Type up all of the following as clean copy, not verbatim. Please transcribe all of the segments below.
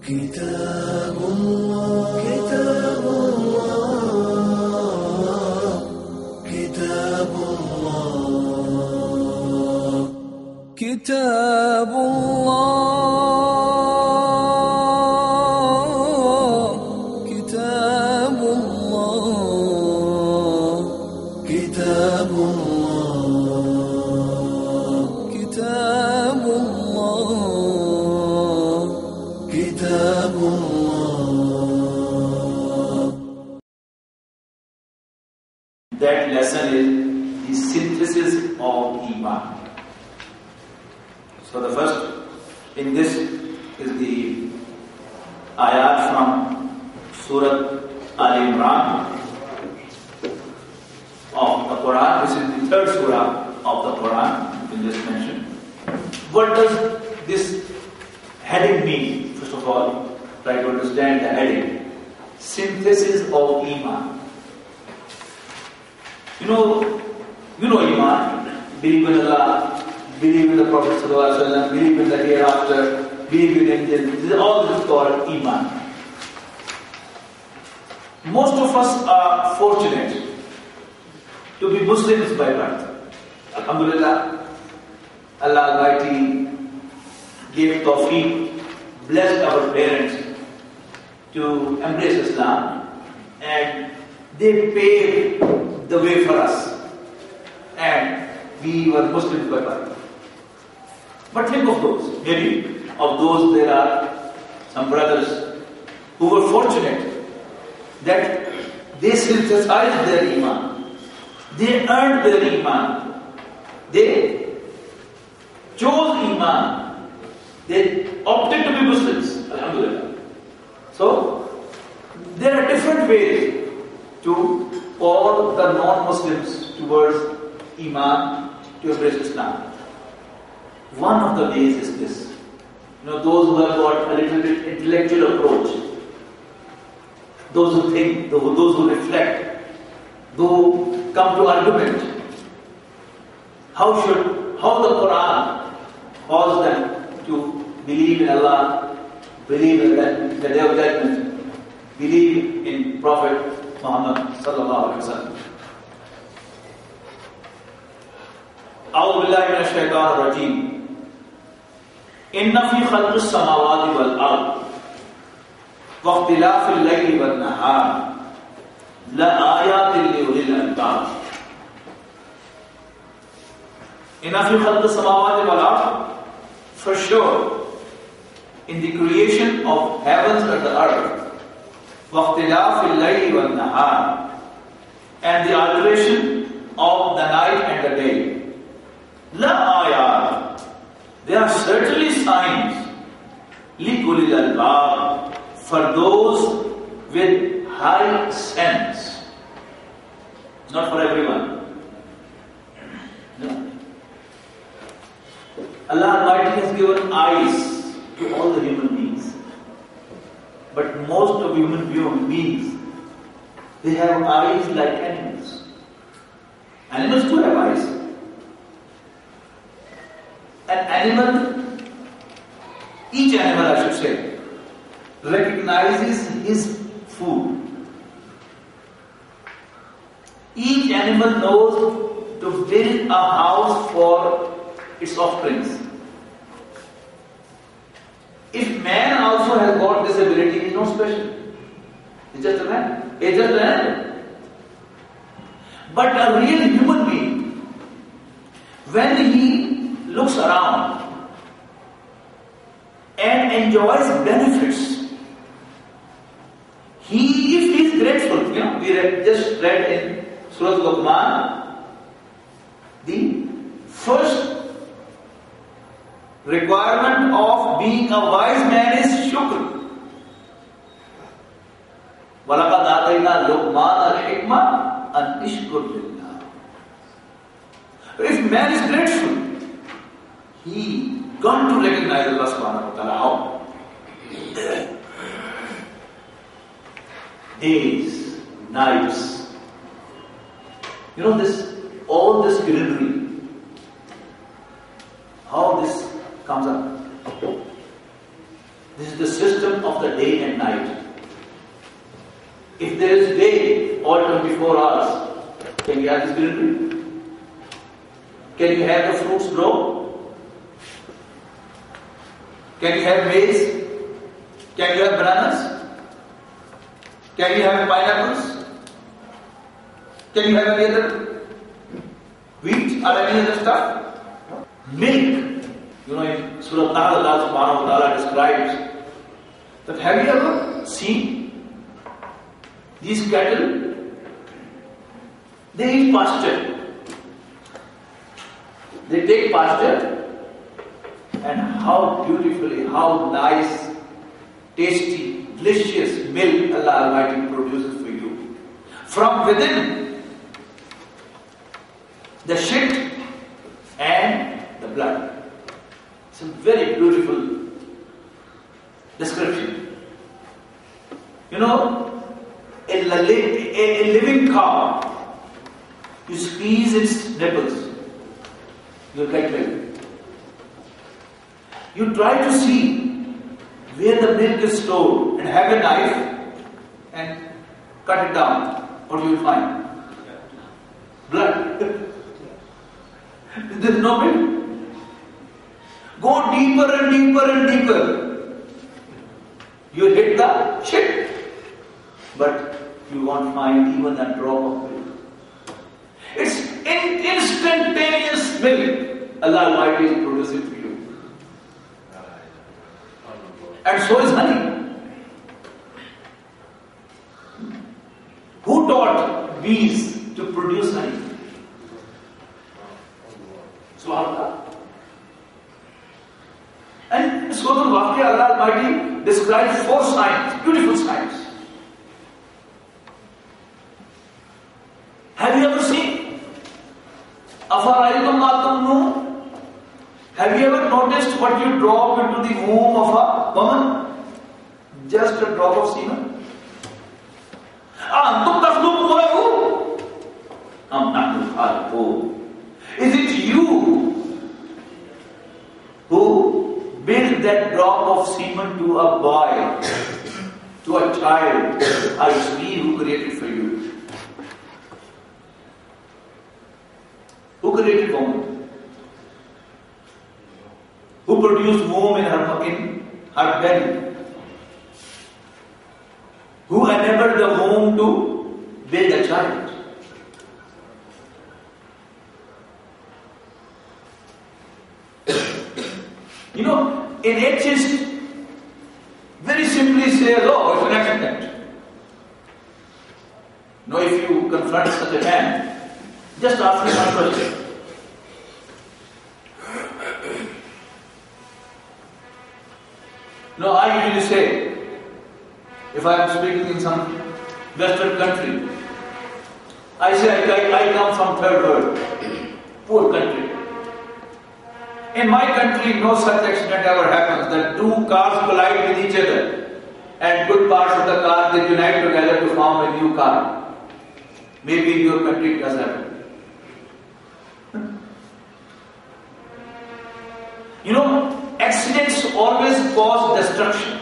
كتاب الله كتاب الله كتاب الله كتاب الله كتاب الله كتاب الله كتاب الله كتاب الله. That lesson is the synthesis of Iman. So the first in this is the ayat from Surah Al-Imran of the Quran. This is the third surah of the Quran we just mentioned. What does this heading mean? First of all, try to understand the heading. Synthesis of Iman. You know Iman. Believe in Allah, believe in the Prophet ﷺ, believe in the hereafter, believe in angels. All this is called Iman. Most of us are fortunate to be Muslims by birth. Alhamdulillah, Allah Almighty gave tawfiq, blessed our parents to embrace Islam, and they paved the way for us, and we were Muslims by birth. But think of those. Maybe of those there are some brothers who were fortunate that they synthesized their Iman. They earned their Iman. They chose Iman. They opted to be Muslims. Alhamdulillah. So, there are different ways to call the non-Muslims towards Iman, to embrace Islam. One of the ways is this. Those who have got a little bit intellectual approach, those who think, those who reflect, those who come to argument, how the Quran calls them to believe in Allah, believe in the Day of Judgment, believe in Prophet Muhammad sallallahu alaihi wasallam. أعوذ بالله من الشيطان الرجيم. إن في خلق السماوات والأرض واختلاف الليل والنهار لآيات لأولي الألباب. إن في خلق السماوات والأرض, for sure, in the creation of heavens and the earth, واختلاف الليل والنهار, and the alteration of the night and the day, لآيات, there are certainly signs لأولي الألباب, for those with high sense. Not for everyone. No. Allah Almighty has given eyes to all the human beings. But most of human beings, they have eyes like animals. Animals too have eyes. Each animal I should say, recognizes his food. Each animal knows to build a house for its offsprings. If man also has got this ability, he is not special. He's just a man. He's just an animal. But a real human being, when he looks around and enjoys benefits, if he is grateful, we just read in Surah Luqman, the first requirement of being a wise man is shukr. وَلَقَدْ آتَيْنَا لُقْمَانَ الْحِكْمَةَ أَنْ اشْكُرْ لِلَّهِ. If man is grateful, he got to recognize Allah subhanahu wa ta'ala. How? Days, nights. All this greenery, how this comes up. This is the system of the day and night. If there is day all 24 hours, can you have this greenery? Can you have the fruits grow? Can you have maize? Can you have bananas? Can you have pineapples? Can you have any other wheat or any other stuff? Milk. You know, in Surah Nahl, Allah subhanahu wa ta'ala describes that have you ever seen these cattle? They eat pasture. They take pasture, and how beautifully, how nice, tasty, delicious milk Allah Almighty produces for you. From within the shit and the blood. It's a very beautiful description. You know, a living cow, you squeeze its nipples, you'll get milk. You try to see where the milk is stored and have a knife and cut it down. What do you find? Blood. There's no milk. Go deeper and deeper and deeper. You hit the shit, but you won't find even a drop of milk. It's instantaneous milk Allah Almighty is producing for you. And so is honey. Who taught bees to produce honey? SubhanAllah. And in Surah Al-Waqi'ah, Allah Almighty describes 4 signs, beautiful signs. Have you ever seen? أَفَرَأَيْتُمْ مَا تُمْنُونَ? Have you ever noticed what you drop into the womb of a woman? Just a drop of semen. أَنْتُمْ تَخْلُقُونَهُ أَمْ نَحْنُ الْخَالِقُونَ? Is it you who build that drop of semen to a boy, to a child, or it's me who created for you? Who created woman? Who produced womb in her belly? Who enabled the womb to build a child? You know, an atheist very simply says, oh, it's an accident. No, if you confront such a man, just ask him one question. No, I usually say, if I am speaking in some Western country, I say I come from third world, poor country. In my country, no such accident ever happens that 2 cars collide with each other and good parts of the car they unite together to form a new car. Maybe in your country it does happen. You know, accidents always cause destruction.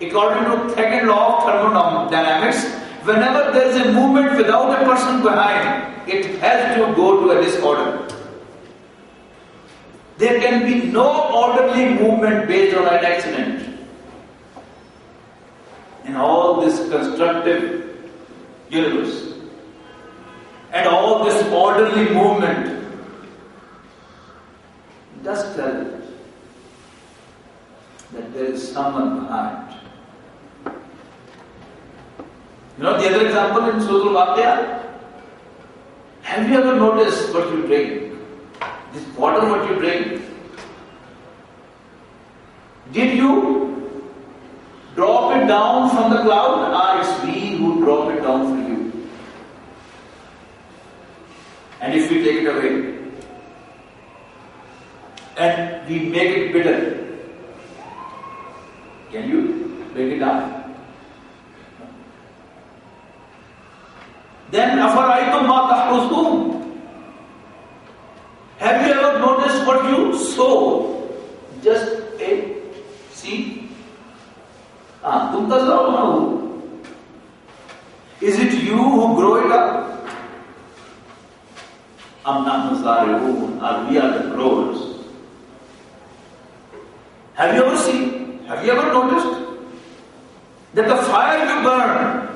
According to second law of thermodynamics, whenever there is a movement without a person behind, it has to go to a disorder. There can be no orderly movement based on an accident. In all this constructive universe and all this orderly movement, just tell that there is someone behind. You know the other example in Surah Al-Waqi'ah? Have you ever noticed what you drink? This water what you drink? Did you drop it down from the cloud, or it's we who drop it down for you? And if we take it away and we make it bitter, can you break it down? Then أَفَرَأَيْتُمْ مَا تَحْرُثُونَ? Have you ever noticed what you sow? Just a seed. Tum tazra'unahu. Is it you who grow it up? Am nahnu zari'un, or we are the growers? Have you ever seen, have you ever noticed that the fire you burn,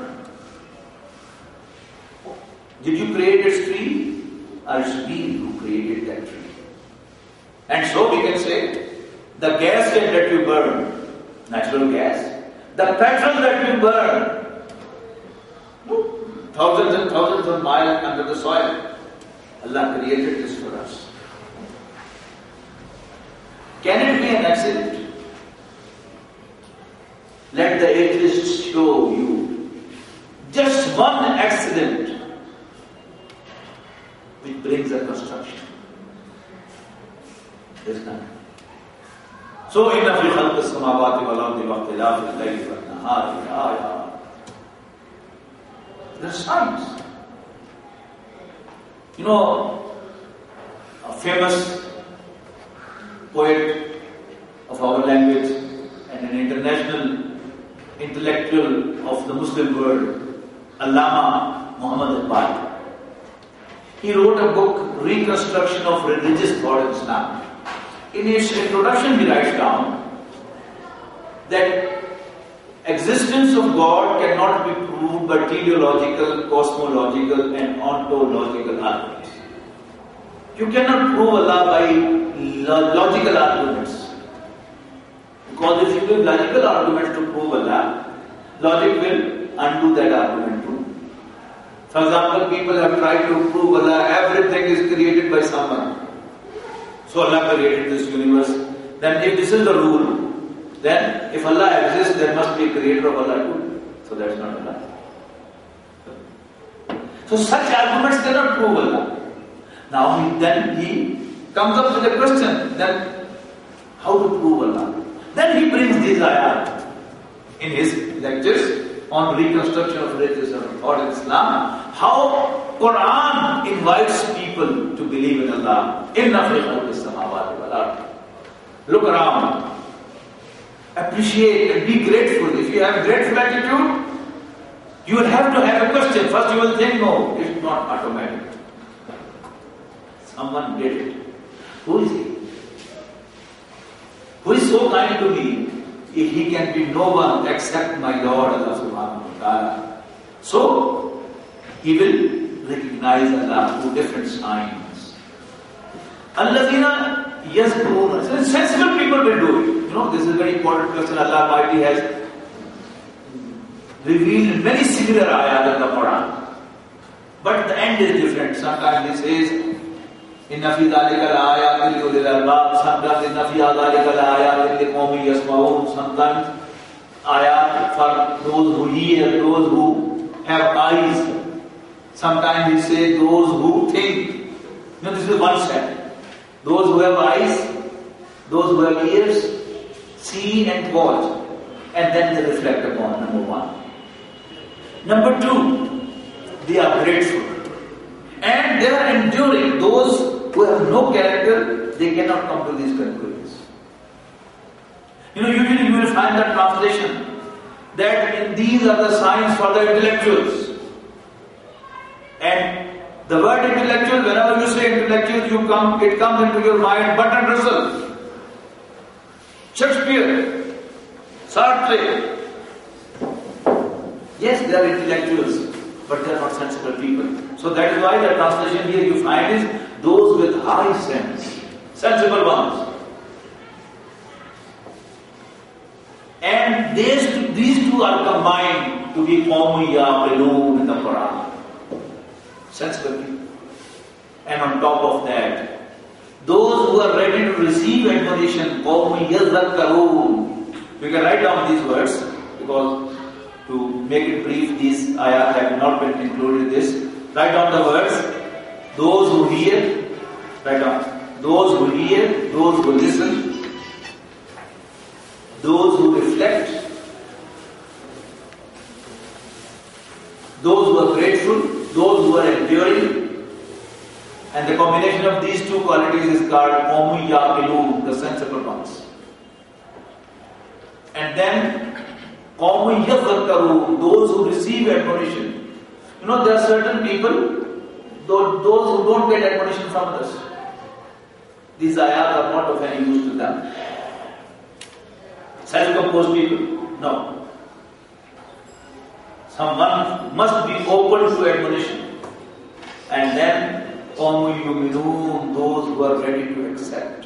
did you create its tree, or it's we who created that tree? And so we can say, the gas that you burn, natural gas, the petrol that you burn, thousands and thousands of miles under the soil, Allah created this for us. Can it be an accident? Let the atheists show you just one accident which brings a construction. There is none. So, inna fi khalqi as-samawati wal ardi wa ikhtilafi al-layli wan nahari ayat. There are signs. You know, a famous poet of our language and an international intellectual of the Muslim world, Allama Muhammad Iman. He wrote a book, Reconstruction of Religious Thought in Islam. In its introduction, he writes down that existence of God cannot be proved by teleological, cosmological, and ontological arguments. You cannot prove Allah by logical arguments. Because if you give logical arguments to prove Allah, logic will undo that argument too. For example, people have tried to prove Allah, everything is created by someone. So Allah created this universe. Then if this is the rule, then if Allah exists, there must be a creator of Allah too. So that's not Allah. So such arguments cannot prove Allah. Now then he comes up with a question, then how to prove Allah? Then he brings these ayat in his lectures on reconstruction of religious thought in Islam, how Quran invites people to believe in Allah. Inna fi khalqi as-samawati wal ardi. Look around. Appreciate and be grateful. If you have grateful attitude, you will have to have a question. First you will think, no, it's not automatic. Someone did it. Who is he? Who is so kind to me? If he can be no one except my Lord Allah subhanahu wa ta'ala. So, he will recognize Allah through different signs. Alladhina yazkuruna. Sensible people will do it. You know, this is a very important question. Allah Almighty has revealed many similar ayat in the Quran. But the end is different. Sometimes he says, Inna fi dhalika la-ayatin li-ulil albab. Sometimes Inna fi dhalika la-ayatin li-qawmin yasma'un. Sometimes ayat for those who hear, those who have eyes. Sometimes he says those who think. You know, this is one set. Those who have eyes, those who have ears, see and watch, and then they reflect upon, number one. Number two, they are grateful. And they are enduring. Those who have no character, they cannot come to these conclusions. You know, usually you will find that translation that these are the signs for the intellectuals. And the word intellectual, whenever you say intellectual, it comes into your mind, Bertrand Russell, Shakespeare, Sartre. Yes, they are intellectuals, but they are not sensible people. So that is why the translation here you find is those with high sense, sensible ones. And these two are combined to be qawmi yaqilun in the Quran. Sensible people. And on top of that, those who are ready to receive admonition, qawmi yazakkarun. You can write down these words because to make it brief, these ayat have not been included in this. Write down the words. Those who hear, write down. Those who hear, those who listen, those who reflect, those who are grateful, those who are enduring. And the combination of these two qualities is called qawmi yaqilun, the sensible ones. And then قَوْمٌ يَذَّكَّرُونَ, those who receive admonition. You know, there are certain people, those who don't get admonition from others. These ayat are not of any use to them. Self-composed people, no. Someone must be open to admonition. And then, قَوْمٌ يُؤْمِنُونَ, those who are ready to accept.